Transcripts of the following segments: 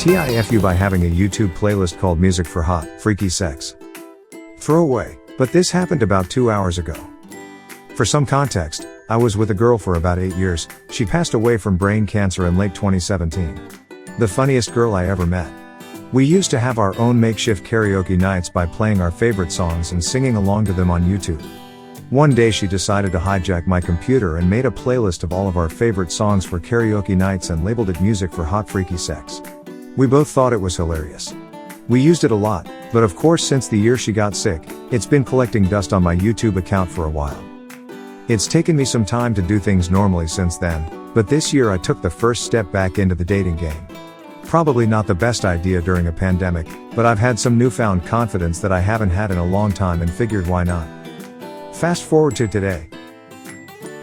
Tifu by having a YouTube playlist called Music for Hot, Freaky Sex. Throwaway, but this happened about 2 hours ago. For some context, I was with a girl for about 8 years. She passed away from brain cancer in late 2017. The funniest girl I ever met. We used to have our own makeshift karaoke nights by playing our favorite songs and singing along to them on YouTube. One day she decided to hijack my computer and made a playlist of all of our favorite songs for karaoke nights and labeled it Music for Hot Freaky Sex. We both thought it was hilarious. We used it a lot, but of course since the year she got sick, it's been collecting dust on my YouTube account for a while. It's taken me some time to do things normally since then, but this year I took the first step back into the dating game. Probably not the best idea during a pandemic, but I've had some newfound confidence that I haven't had in a long time and figured why not. Fast forward to today.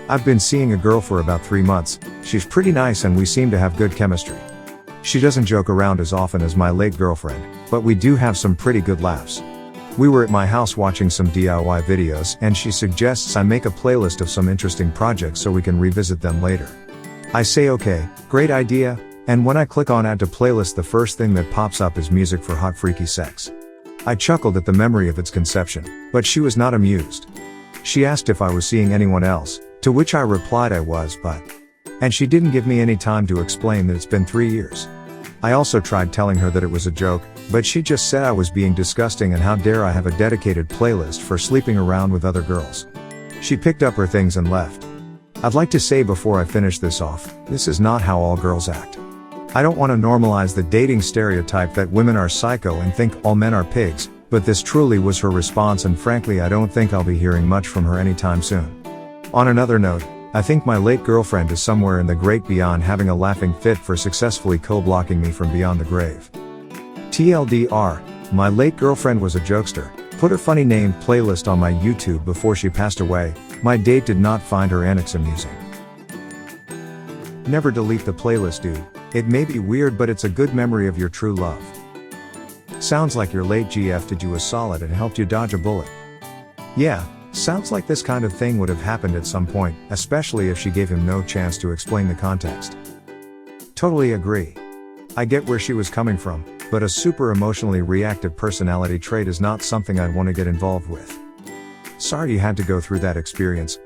I've been seeing a girl for about 3 months. She's pretty nice and we seem to have good chemistry. She doesn't joke around as often as my late girlfriend, but we do have some pretty good laughs. We were at my house watching some DIY videos and she suggests I make a playlist of some interesting projects so we can revisit them later. I say okay, great idea, and when I click on Add to Playlist the first thing that pops up is Music for Hot Freaky Sex. I chuckled at the memory of its conception, but she was not amused. She asked if I was seeing anyone else, to which I replied I was, and she didn't give me any time to explain that it's been 3 years. I also tried telling her that it was a joke, but she just said I was being disgusting and how dare I have a dedicated playlist for sleeping around with other girls. She picked up her things and left. I'd like to say before I finish this off, this is not how all girls act. I don't want to normalize the dating stereotype that women are psycho and think all men are pigs, but this truly was her response and frankly I don't think I'll be hearing much from her anytime soon. On another note, I think my late girlfriend is somewhere in the great beyond having a laughing fit for successfully co-blocking me from beyond the grave. TLDR, my late girlfriend was a jokester, put her funny name playlist on my YouTube before she passed away. My date did not find her antics amusing. Never delete the playlist, dude. It may be weird but it's a good memory of your true love. Sounds like your late GF did you a solid and helped you dodge a bullet. Yeah. Sounds like this kind of thing would have happened at some point, especially if she gave him no chance to explain the context. Totally agree. I get where she was coming from, but a super emotionally reactive personality trait is not something I'd want to get involved with. Sorry you had to go through that experience,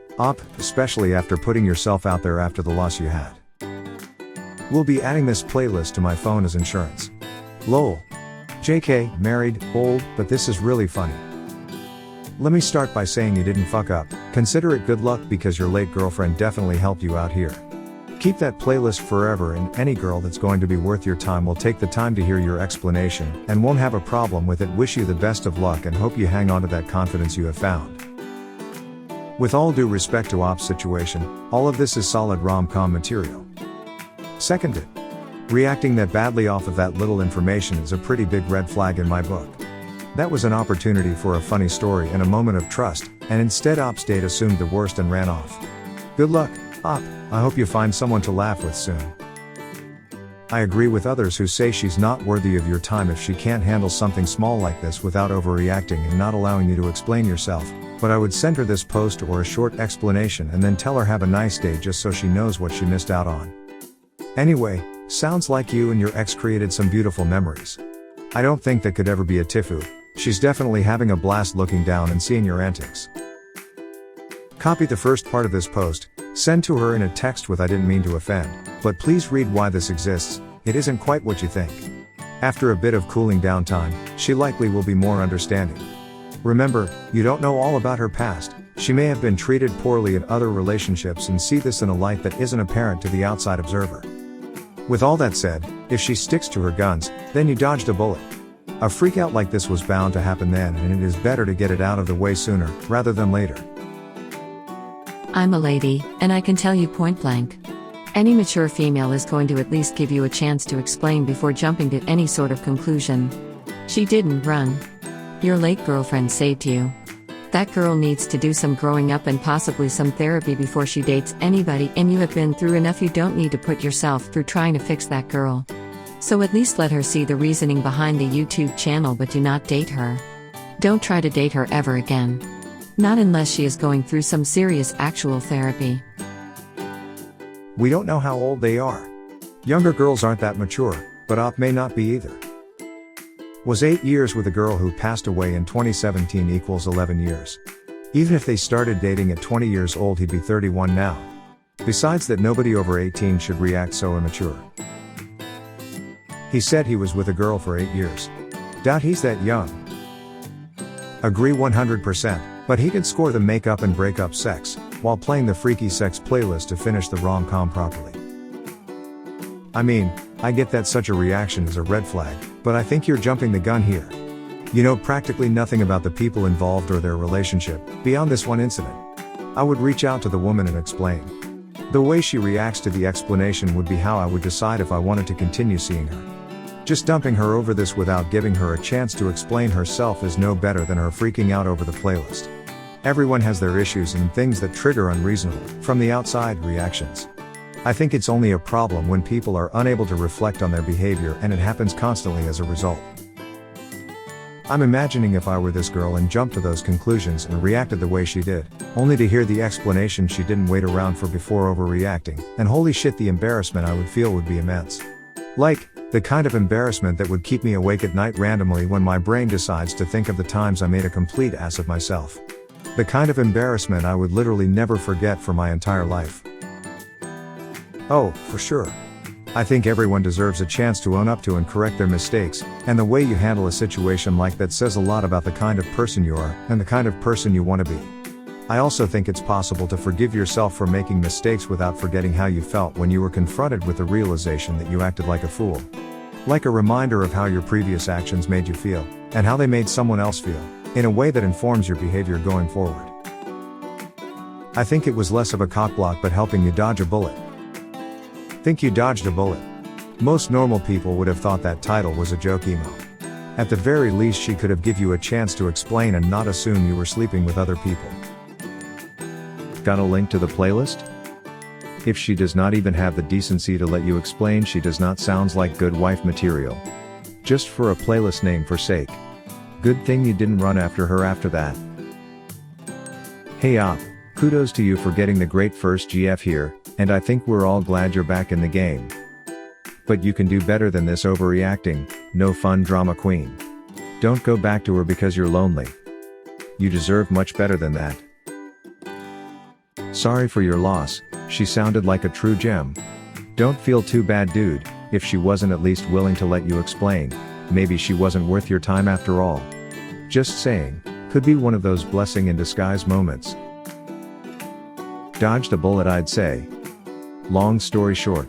especially after putting yourself out there after the loss you had. We'll be adding this playlist to my phone as insurance. Lol. JK, married, old, but this is really funny. Let me start by saying you didn't fuck up. Consider it good luck because your late girlfriend definitely helped you out here. Keep that playlist forever and any girl that's going to be worth your time will take the time to hear your explanation and won't have a problem with it. Wish you the best of luck and hope you hang on to that confidence you have found. With all due respect to Op's situation, all of this is solid rom-com material. Seconded. Reacting that badly off of that little information is a pretty big red flag in my book. That was an opportunity for a funny story and a moment of trust, and instead Op's date assumed the worst and ran off. Good luck, Op. I hope you find someone to laugh with soon. I agree with others who say she's not worthy of your time if she can't handle something small like this without overreacting and not allowing you to explain yourself, but I would send her this post or a short explanation and then tell her have a nice day just so she knows what she missed out on. Anyway, sounds like you and your ex created some beautiful memories. I don't think that could ever be a Tifu. She's definitely having a blast looking down and seeing your antics. Copy the first part of this post, send to her in a text with I didn't mean to offend, but please read why this exists, it isn't quite what you think. After a bit of cooling down time, she likely will be more understanding. Remember, you don't know all about her past, she may have been treated poorly in other relationships and see this in a light that isn't apparent to the outside observer. With all that said, if she sticks to her guns, then you dodged a bullet. A freakout like this was bound to happen then and it is better to get it out of the way sooner, rather than later. I'm a lady, and I can tell you point blank. Any mature female is going to at least give you a chance to explain before jumping to any sort of conclusion. She didn't run. Your late girlfriend saved you. That girl needs to do some growing up and possibly some therapy before she dates anybody, and you have been through enough. You don't need to put yourself through trying to fix that girl. So at least let her see the reasoning behind the YouTube channel, but do not date her. Don't try to date her ever again. Not unless she is going through some serious actual therapy. We don't know how old they are. Younger girls aren't that mature, but op may not be either. Was 8 years with a girl who passed away in 2017 equals 11 years. Even if they started dating at 20 years old, he'd be 31 now. Besides that, nobody over 18 should react so immature. He said he was with a girl for 8 years. Doubt he's that young. Agree 100%, but he could score the makeup and breakup sex, while playing the freaky sex playlist to finish the rom-com properly. I mean, I get that such a reaction is a red flag, but I think you're jumping the gun here. You know practically nothing about the people involved or their relationship, beyond this one incident. I would reach out to the woman and explain. The way she reacts to the explanation would be how I would decide if I wanted to continue seeing her. Just dumping her over this without giving her a chance to explain herself is no better than her freaking out over the playlist. Everyone has their issues and things that trigger unreasonable, from the outside, reactions. I think it's only a problem when people are unable to reflect on their behavior, and it happens constantly as a result. I'm imagining if I were this girl and jumped to those conclusions and reacted the way she did, only to hear the explanation she didn't wait around for before overreacting, and holy shit, the embarrassment I would feel would be immense. Like, the kind of embarrassment that would keep me awake at night randomly when my brain decides to think of the times I made a complete ass of myself. The kind of embarrassment I would literally never forget for my entire life. Oh, for sure. I think everyone deserves a chance to own up to and correct their mistakes, and the way you handle a situation like that says a lot about the kind of person you are, and the kind of person you want to be. I also think it's possible to forgive yourself for making mistakes without forgetting how you felt when you were confronted with the realization that you acted like a fool. Like a reminder of how your previous actions made you feel, and how they made someone else feel, in a way that informs your behavior going forward. I think it was less of a cockblock but helping you dodge a bullet. Think you dodged a bullet? Most normal people would have thought that title was a joke emo. At the very least, she could have give you a chance to explain and not assume you were sleeping with other people. Got a link to the playlist? If she does not even have the decency to let you explain, she does not sounds like good wife material. Just for a playlist name for sake. Good thing you didn't run after her after that. Hey op, kudos to you for getting the great first GF here, and I think we're all glad you're back in the game. But you can do better than this overreacting, no fun drama queen. Don't go back to her because you're lonely. You deserve much better than that. Sorry for your loss, she sounded like a true gem. Don't feel too bad, dude, if she wasn't at least willing to let you explain. Maybe she wasn't worth your time after all. Just saying, could be one of those blessing in disguise moments. Dodged a bullet, I'd say. Long story short.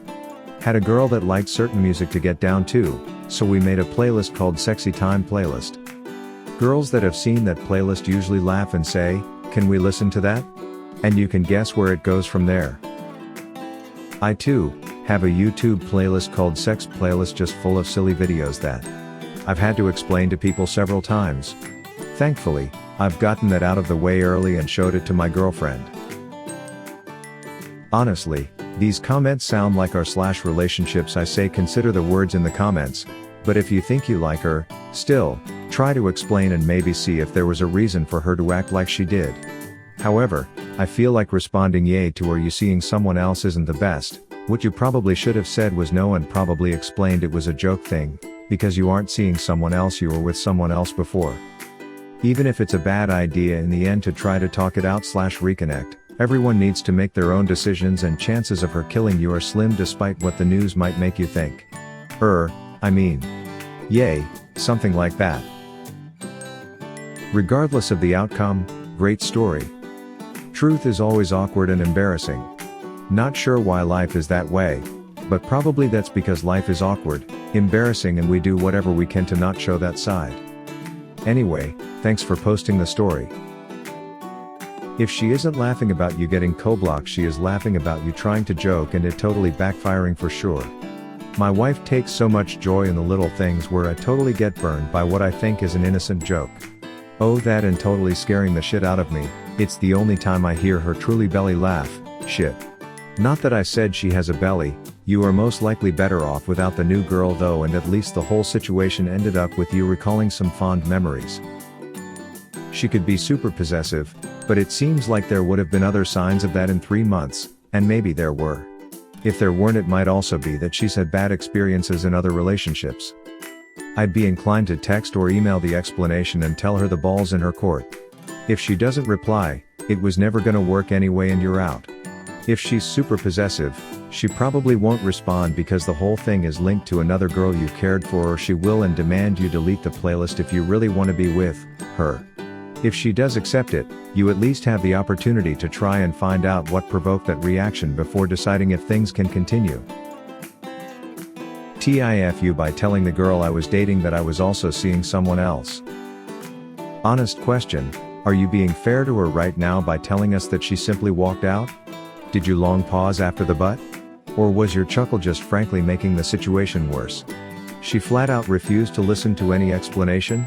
Had a girl that liked certain music to get down to, so we made a playlist called Sexy Time Playlist. Girls that have seen that playlist usually laugh and say, "Can we listen to that?" And you can guess where it goes from there. I too have a YouTube playlist called Sex Playlist, just full of silly videos that I've had to explain to people several times. Thankfully, I've gotten that out of the way early and showed it to my girlfriend. Honestly, these comments sound like r/relationships. I say consider the words in the comments, but if you think you like her, still, try to explain and maybe see if there was a reason for her to act like she did. However, I feel like responding yay to "are you seeing someone else" isn't the best. What you probably should have said was no and probably explained it was a joke thing, because you aren't seeing someone else, you were with someone else before. Even if it's a bad idea in the end to try to talk it out/reconnect, everyone needs to make their own decisions, and chances of her killing you are slim despite what the news might make you think. Yay, something like that. Regardless of the outcome, great story. Truth is always awkward and embarrassing. Not sure why life is that way, but probably that's because life is awkward, embarrassing, and we do whatever we can to not show that side. Anyway, thanks for posting the story. If she isn't laughing about you getting co-blocked, she is laughing about you trying to joke and it totally backfiring for sure. My wife takes so much joy in the little things where I totally get burned by what I think is an innocent joke. Oh, that and totally scaring the shit out of me. It's the only time I hear her truly belly laugh. Shit. Not that I said she has a belly. You are most likely better off without the new girl though, and at least the whole situation ended up with you recalling some fond memories. She could be super possessive, but it seems like there would have been other signs of that in 3 months, and maybe there were. If there weren't, it might also be that she's had bad experiences in other relationships. I'd be inclined to text or email the explanation and tell her the ball's in her court. If she doesn't reply, it was never gonna work anyway and you're out. If she's super possessive, she probably won't respond because the whole thing is linked to another girl you cared for, or she will and demand you delete the playlist if you really want to be with her. If she does accept it, you at least have the opportunity to try and find out what provoked that reaction before deciding if things can continue. TIFU by telling the girl I was dating that I was also seeing someone else. Honest question, are you being fair to her right now by telling us that she simply walked out? Did you long pause after the but? Or was your chuckle just frankly making the situation worse? She flat out refused to listen to any explanation?